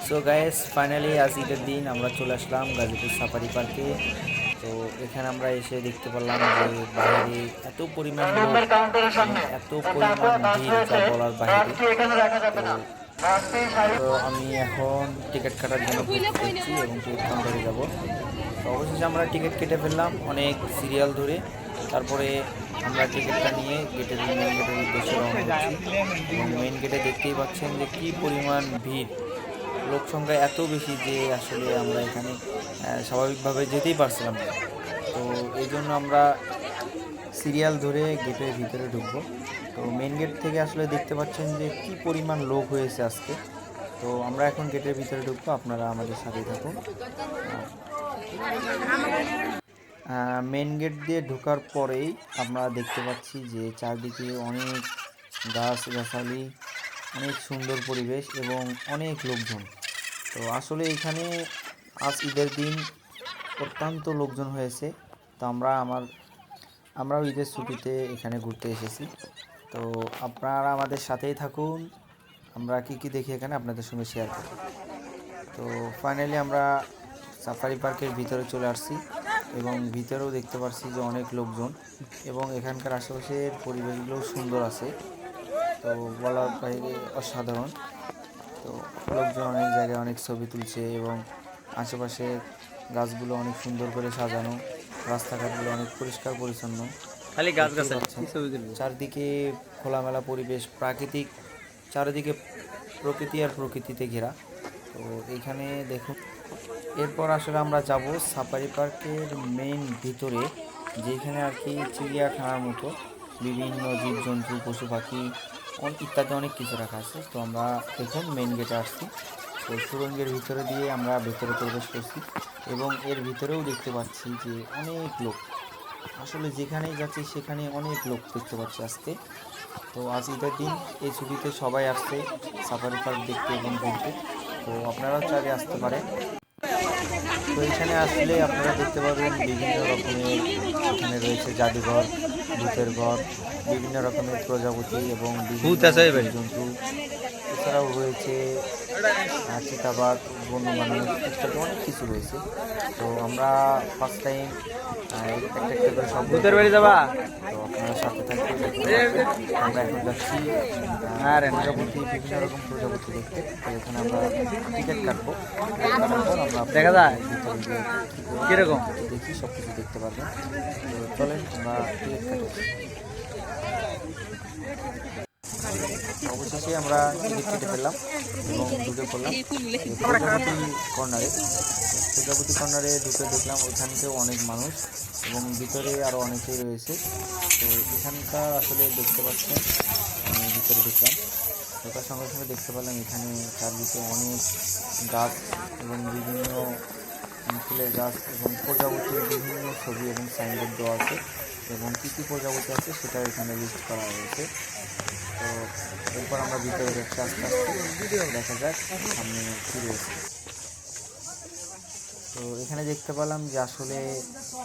So guys finally আজ ঈদের দিন আমরা চলে আসলাম গাজীপুর সাফারি পার্কে। তো এখানে আমরা এসে দেখতে পেলাম যে বাইরে এত পরিমাণ লোক এবং এত পরিমাণ ভিড় যা বলার বাইরে। তো তো আমি এখন টিকিট কাটার জন্য প্রস্তুত হচ্ছি এবং টিকিট কাউন্টারে যাব। তো অবশেষে আমরা টিকিট কেটে ফেললাম অনেক সিরিয়াল ধরে। তারপরে আমরা টিকিটটা নিয়ে মেন গেটের উদ্দেশ্যে রওনা হচ্ছি এবং মেন গেটে দেখতেই পাচ্ছেন যে কী পরিমাণ ভিড়, লোক সংখ্যা এত বেশি যে আসলে আমরা এখানে স্বাভাবিকভাবে যেতেই পারছিলাম না। তো এই জন্য আমরা সিরিয়াল ধরে গেটের ভিতরে ঢুকবো। তো মেন গেট থেকে আসলে দেখতে পাচ্ছেন যে কি পরিমাণ লোক হয়েছে আজকে। তো আমরা এখন গেটের ভিতরে ঢুকবো, আপনারা আমাদের সাথেই থাকুন। মেন গেট দিয়ে ঢোকার পরেই আমরা দেখতে পাচ্ছি যে চারদিকে অনেক গাছগাছালি, অনেক সুন্দর পরিবেশ এবং অনেক লোকজন। তো আসলে এখানে আজ ঈদের দিন অত্যন্ত লোকজন হয়েছে। তো আমরাও ঈদের ছুটিতে এখানে ঘুরতে এসেছি। তো আপনারা আমাদের সাথেই থাকুন, আমরা কি দেখি এখানে আপনাদের সঙ্গে শেয়ার করব। তো ফাইনালি আমরা সাফারি পার্কের ভিতরে চলে আসছি এবং ভিতরেও দেখতে পাচ্ছি যে অনেক লোকজন এবং এখানকার আশেপাশের পরিবেশগুলোও সুন্দর আছে। তো বলার বাইরে অসাধারণ। তো লোকজন অনেক জায়গায় অনেক ছবি তুলছে এবং আশেপাশে গাছগুলো অনেক সুন্দর করে সাজানো, রাস্তাঘাটগুলো অনেক পরিষ্কার পরিচ্ছন্ন। খালি গাছ গাছ চারদিকে খোলামেলা পরিবেশ, প্রাকৃতিক, চারিদিকে প্রকৃতি আর প্রকৃতিতে ঘেরা। তো এইখানে দেখুন, এরপর আসলে আমরা যাব সাফারি পার্কের মেইন ভিতরে, যেখানে আর কি চিড়িয়াখানার মতো বিভিন্ন জীবজন্তু, পশু পাখি ইত্যাদি অনেক কিছু রাখা আছে। তো আমরা দেখুন মেইন গেটে আসছি। তো সুড়ঙ্গের ভিতরে দিয়ে আমরা ভেতরে প্রবেশ করছি এবং এর ভিতরেও দেখতে পাচ্ছি যে অনেক লোক, আসলে যেখানেই যাচ্ছি সেখানে অনেক লোক দেখতে পাচ্ছি আজকে। তো আজ ঈদের দিন, এই ছুটিতে সবাই আসছে সাফারি পার্ক দেখতে এবং ঘুরতে। তো আপনারাও চাইলে আসতে পারেন। তো এখানে আসলে আপনারা দেখতে পাবেন বিভিন্ন রকমের, এখানে রয়েছে জাদুঘর, ভূতের ঘর, বিভিন্ন রকমের প্রজাপতি এবং বিভিন্ন জন্তু। এছাড়াও রয়েছে চিতাবাঘ, বন্যপ্রাণী ইত্যাদি অনেক কিছু রয়েছে। তো আমরা ফার্স্ট টাইম একটা করে সব ভূতের বাড়ি যাবা। তো আপনারা সাথে থাকতে আমরা এখন যাচ্ছি প্রজাপতি, বিভিন্ন রকম প্রজাপতি দেখতে। তো এখানে আমরা টিকিট কাটবো, আমরা দেখা যায় কিরকম দেখি সব কিছু দেখতে পারবেন। তো চলেন আমরা টিকিট কাটি। অবশেষে আমরা টিকিট কেটে ফেললাম এবং ঢুকে পড়লাম প্রজাপতি কর্নারে ঢুকে দেখলাম ওইখানকেও অনেক মানুষ এবং ভিতরে আরও অনেকেই রয়েছে। তো এখানকার আসলে দেখতে পাচ্ছেন, ভিতরে ঢুকলাম, ঢোকার সঙ্গে সঙ্গে দেখতে পেলাম এখানে চারদিকে অনেক গাছ এবং বিভিন্ন ফুলের গাছ এবং প্রজাপতির বিভিন্ন ছবি এবং সাইনবোর্ড দেওয়া আছে এবং কী কী প্রজাপতি আছে সেটা এখানে লিস্ট করা হয়েছে। তো এরপর আমরা ভিতরে দেখতে আস্তে আস্তে দেখা যাক সামনে কী রয়েছে। তো এখানে দেখতে পেলাম যে আসলে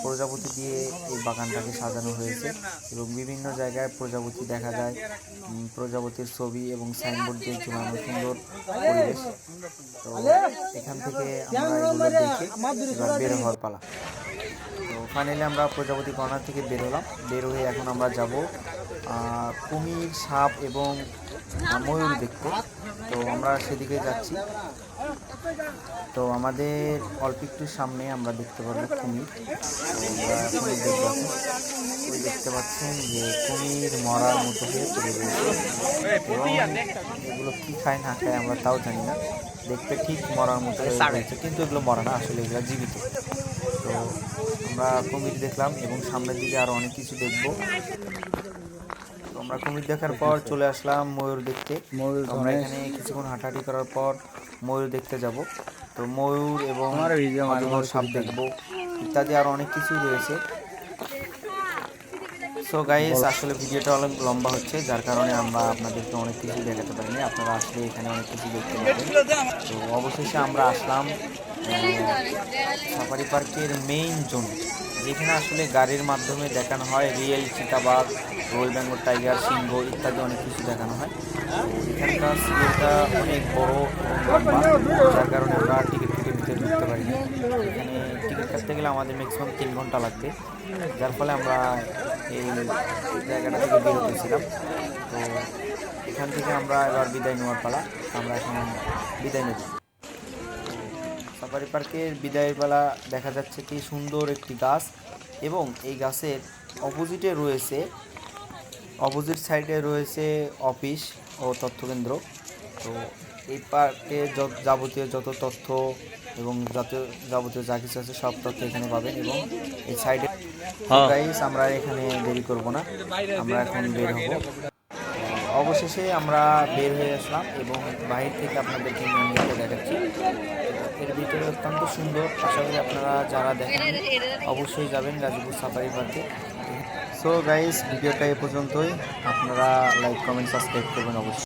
প্রজাপতি দিয়ে এই বাগানটাকে সাজানো হয়েছে এবং বিভিন্ন জায়গায় প্রজাপতি দেখা যায়, প্রজাপতির ছবি এবং সাইনবোর্ড দিয়ে ঝুলানো সুন্দর পরিবেশ। তো এখান থেকে আমরা এগুলো দেখে এবার বের হওয়ার পালা। তো ফাইনালি আমরা প্রজাপতি কর্নার থেকে বের হয়ে এখন আমরা যাব কুমির, সাপ এবং ময়ূর দেখতে। তো আমরা সেদিকে যাচ্ছি। তো আমাদের অল্প একটু সামনে আমরা দেখতে পারবো কুমির। তো আমরা কুমির দেখব, ওই দেখতে পাচ্ছেন যে কুমির মরার মতো হয়ে পড়ে রয়েছে এবং এগুলো কী খায় না খায় আমরা তাও জানি না, দেখতে ঠিক মরার মতো রয়েছে কিন্তু এগুলো মরা না, আসলে এগুলো জীবিত। তো আমরা কুমির দেখলাম এবং সামনের দিকে আরও অনেক কিছু দেখব। আমরা কুমির দেখার পর চলে আসলাম ময়ূর দেখতে। আমরা এখানে কিছুক্ষণ হাঁটাহাঁটি করার পর ময়ূর দেখতে যাব। তো ময়ূর এবং সাপ দেখবো ইত্যাদি আরও অনেক কিছুই রয়েছে। সো গাইস আসলে ভিডিওটা অনেক লম্বা হচ্ছে, যার কারণে আমরা আপনাদেরকে অনেক কিছু দেখাতে পারিনি। আপনারা আসলে এখানে অনেক কিছু দেখতে পাবেন। তো অবশেষে আমরা আসলাম সাফারি পার্কের মেইন জোন, যেখানে আসলে গাড়ির মাধ্যমে দেখানো হয় রিয়েল চিতাবাঘ, রয়েল বেঙ্গল টাইগার, সিংহ ইত্যাদি অনেক কিছু দেখানো হয়। তো এখানকার সিরিয়ালটা অনেক বড় এবং লম্বা, যার কারণে আমরা টিকিট কেটে ভিতরে ঢুকতে পারি না। এখানে টিকিট কাটতে গেলে আমাদের ম্যাক্সিমাম 3 ঘন্টা লাগবে, যার ফলে আমরা এই জায়গাটা থেকে বের হতেছিলাম। তো এখান থেকে আমরা এবার বিদায় নেওয়ার পালা, আমরা এখন বিদায় নেব। সাফারি পার্কের বিদায়ের বেলা দেখা যাচ্ছে কি সুন্দর একটি গাছ, এবং এই গাছের অপোজিট সাইডে রয়েছে অফিস ও তথ্যকেন্দ্র। তো এই পার্কে যাবতীয় যত তথ্য এবং যাবতীয় যা কিছু আছে সব তথ্য এখানে পাবেন। এবং এই সাইডে গাইস আমরা এখানে দেরি করব না, আমরা এখন বের হব। অবশেষে আমরা বের হয়ে আসলাম এবং বাইরে থেকে আপনাদেরকে মেন গেটটা দেখাচ্ছি। এর ভিতরে অত্যন্ত সুন্দর, আশা করি আপনারা যারা দেখেন অবশ্যই যাবেন গাজীপুর সাফারি পার্কে। সো গাইস, ভিডিওটা এ পর্যন্তই। আপনারা লাইক, কমেন্ট, সাবস্ক্রাইব করবেন অবশ্যই।